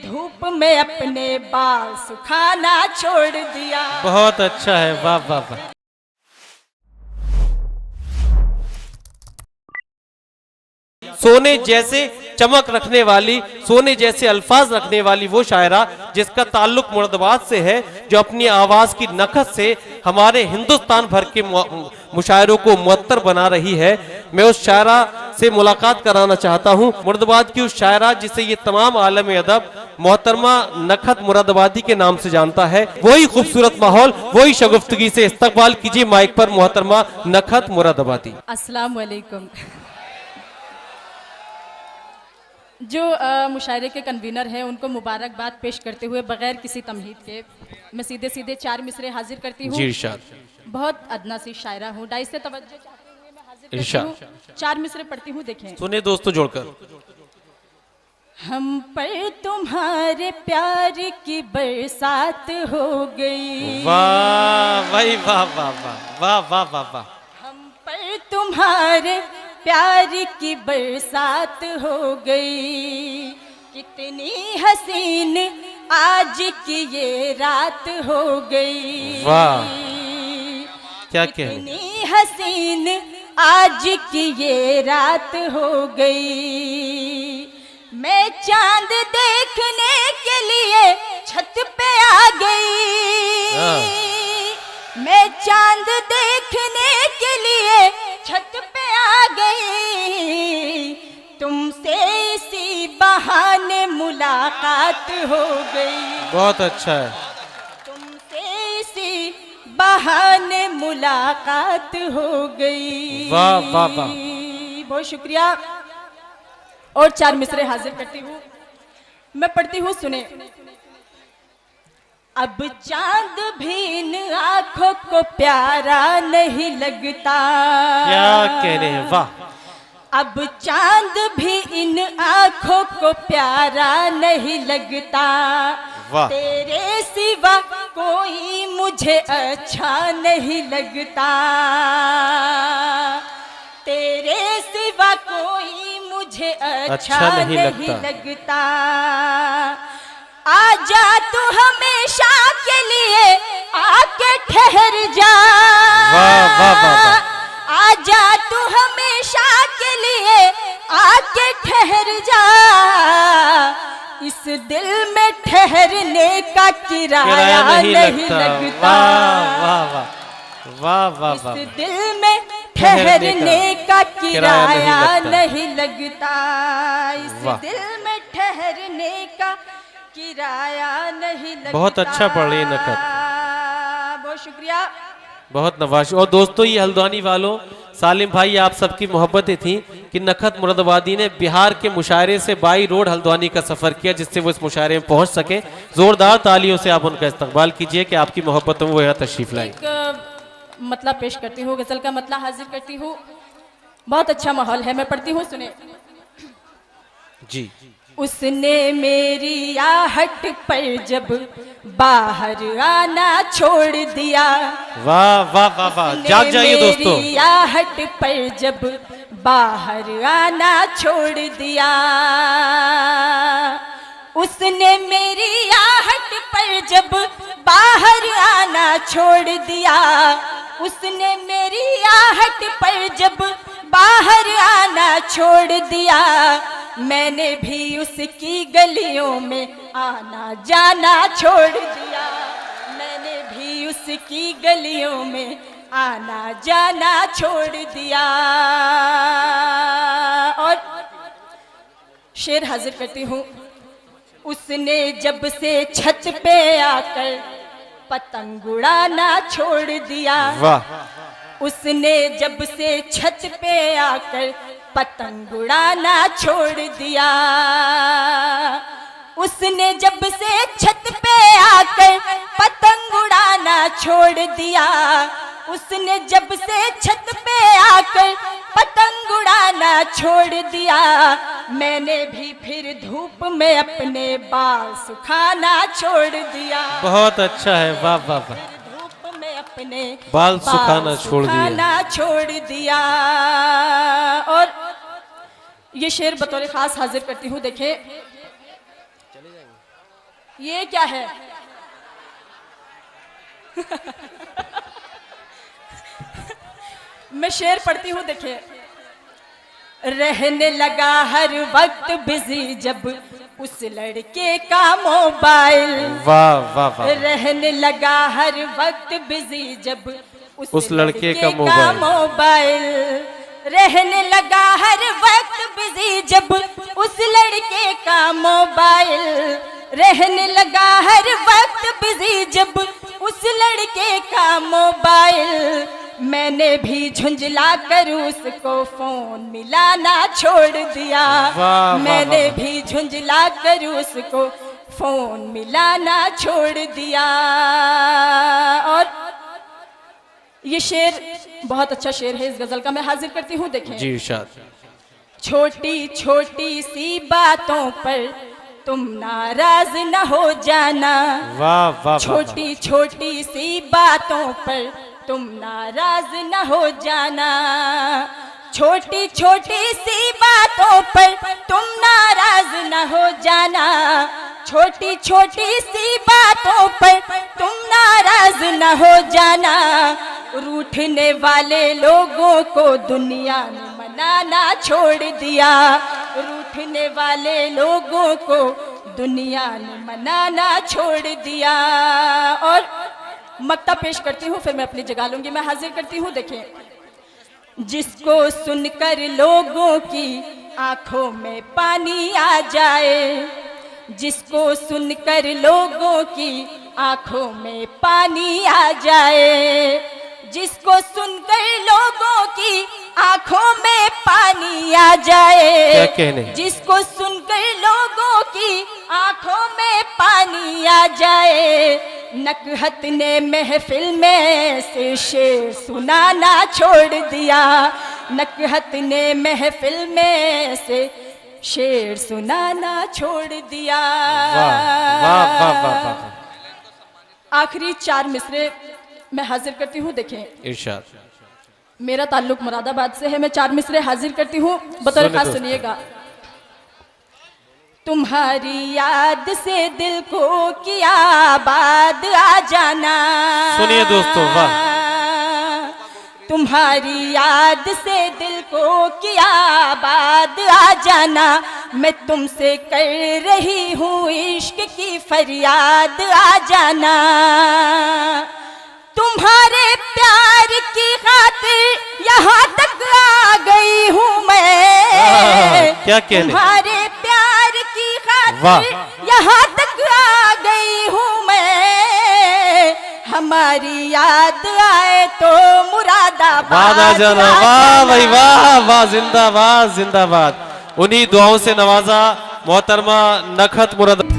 धूप में अपने बाल सुखाना छोड़ दिया। बहुत अच्छा है, वाह वाह वाह। सोने जैसे चमक रखने वाली, सोने जैसे अल्फाज रखने वाली वो शायरा जिसका ताल्लुक मुरादाबाद से है, जो अपनी आवाज की नखत से हमारे हिंदुस्तान भर के मुशायरों को मुअत्तर बना रही है। मैं उस शायरा से मुलाकात कराना चाहता हूँ, मुरादाबाद की उस शायरा जिसे ये तमाम आलम अदब मोहतरमा नखत मुरादाबादी के नाम से जानता है। वही खूबसूरत माहौल, वही शगुफ्तगी से इस्तकबाल कीजिए माइक पर मोहतरमा नखत मुरादाबादी। अस्सलाम वालेकुम। जो मुशायरे के कन्वीनर हैं उनको मुबारकबाद पेश करते हुए बगैर किसी तमहीद के मैं सीधे सीधे 4 मिसरे हाजिर करती हूँ। बहुत अदना सी शायरा हूँ, डाइस से तवज्जो चाहते हुए मैं हाजिर करती हूँ। 4 मिसरे पढ़ती हूँ, देखें। सुने दोस्तों जोड़कर। हम पर तुम्हारे प्यार की बरसात हो गई। वाह भाई वाह वाह वाह वाह वाह वाह वाह। हम पर तुम्हारे प्यार की बरसात हो गई, कितनी हसीन आज की ये रात हो गई। वाह क्या कितनी हसीन आज की ये रात हो गई। मैं चांद देखने के लिए छत पे आ गई। मैं चांद देखने के लिए छत पे आ गई, तुमसे इसी बहाने मुलाकात हो गई। बहुत अच्छा है। तुमसे इसी बहाने मुलाकात हो गई। वाह वाह वाह। बहुत शुक्रिया। और 4 मिसरे हाजिर करती हूँ, मैं पढ़ती हूँ, सुने। अब चांद भी इन आंखों को प्यारा नहीं लगता। क्या कहने हैं, वाह। अब चांद भी इन आंखों को प्यारा नहीं लगता। वाह। तेरे सिवा कोई मुझे अच्छा नहीं लगता। तेरे सिवा कोई मुझे अच्छा नहीं लगता। आजा तू हमेशा के लिए आके ठहर जा। वाह वाह वाह। आजा तू हमेशा के लिए आके ठहर जा। इस दिल में ठहरने का किराया नहीं लगता। वाह वाह वाह वाह वाह वाह। इस दिल में ठहरने का किराया नहीं लगता। इस दिल में ठहरने का किराया नहीं लगता। बहुत अच्छा पढ़ रही है नखत, बहुत शुक्रिया, बहुत नवाज। और दोस्तों ये हल्द्वानी वालों, सालिम भाई आप सबकी मोहब्बतें थी कि नखत मुरादाबादी ने बिहार के मुशायरे से बाई रोड हल्द्वानी का सफर किया जिससे वो इस मुशायरे में पहुंच सके। जोरदार तालियों से आप उनका इस्तकबाल कीजिए कि आपकी मोहब्बतों में वो यहाँ तशरीफ लाई। मतलब पेश करती हूँ, गजल का मतलब हाजिर करती हूँ। बहुत अच्छा माहौल है, मैं पढ़ती हूँ, सुने जी। उसने मेरी आहट पर जब बाहर आना छोड़ दिया। वाह वाह वाह वाह, जाग जाइए दोस्तों। मेरी आहट पर जब बाहर आना छोड़ दिया। उसने मेरी आहट पर जब बाहर आना छोड़ दिया। उसने मेरी आहट पर जब बाहर आना छोड़ दिया। मैंने भी उसकी गलियों में आना जाना छोड़ दिया। मैंने भी उसकी गलियों में आना जाना छोड़ दिया। और शेर हाजिर करती हूँ। उसने जब से छत पे आकर पतंग उड़ाना छोड़ दिया। वाह। उसने जब से छत पे आकर पतंग उड़ाना छोड़ दिया। उसने जब से छत पे आकर पतंग उड़ाना छोड़ दिया। उसने जब से छत पे आकर पतंग उड़ाना छोड़ दिया। मैंने भी फिर धूप में अपने बाल सुखाना छोड़ दिया। बहुत अच्छा है, वाह वाह वाह। धूप में अपने बाल सुखाना छोड़ दिया। और ये शेर बतौर खास हाजिर करती हूँ, देखें। ये क्या है? मैं शेर पढ़ती हूँ, देखिए। रहने लगा हर वक्त बिजी जब उस लड़के का मोबाइल। वाह वाह वाह। रहने लगा हर वक्त बिजी जब उस लड़के का मोबाइल। रहने लगा हर वक्त बिजी जब उस लड़के का मोबाइल। रहने लगा हर वक्त बिजी जब उस लड़के का मोबाइल। मैंने भी झुंझला कर उसको फोन मिलाना छोड़ दिया। मैंने भी झुंझला कर उसको फोन मिलाना छोड़ दिया। और ये शेर बहुत अच्छा शेर है इस गजल का, मैं हाजिर करती हूँ, देखें। जी इरशाद। छोटी छोटी सी बातों पर तुम नाराज न हो जाना। वाह वाह। छोटी छोटी सी बातों पर तुम नाराज न हो जाना। छोटी छोटी सी बातों पर तुम नाराज न हो जाना। छोटी छोटी सी बातों पर तुम नाराज न हो जाना। रूठने वाले लोगों को दुनिया ने मनाना छोड़ दिया। रूठने वाले लोगों को दुनिया ने मनाना छोड़ दिया। और मक्ता पेश करती हूँ, फिर मैं अपनी जगह लूंगी, मैं हाजिर करती हूँ, देखें। जिसको सुनकर लोगों की आंखों में पानी आ जाए। जिसको सुनकर लोगों की आंखों में पानी आ जाए। जिसको सुनकर लोगों की आंखों में पानी आ जाए। क्या कहने? जिसको सुनकर लोगों की आंखों में पानी आ जाए। नकहत ने महफिल में से शेर सुनाना छोड़ दिया। नकहत ने महफिल में से शेर सुनाना छोड़ दिया। वाह वाह वाह वाह। आखिरी 4 मिसरे मैं हाजिर करती हूँ, देखें। इरशाद। मेरा ताल्लुक मुरादाबाद से है, मैं 4 मिसरे हाजिर करती हूँ, बतौर खास सुनिएगा। तुम्हारी याद से दिल को किया आबाद आ जाना। सुनिए दोस्तों, वाह। तुम्हारी याद से दिल को किया आबाद आ जाना। मैं तुमसे कर रही हूँ इश्क की फरियाद आ जाना। तुम्हारे प्यार की खातिर यहाँ तक आ गई हूँ मैं। क्या कहने? तुम्हारे प्यार की खातिर यहाँ तक आ गई हूँ मैं। हमारी याद आए तो मुरादाबाद आ जाना। वाह भाई वाह वाह, जिंदाबाद जिंदाबाद। उन्हीं दुआओं से नवाजा मोहतरमा नखत मुराद।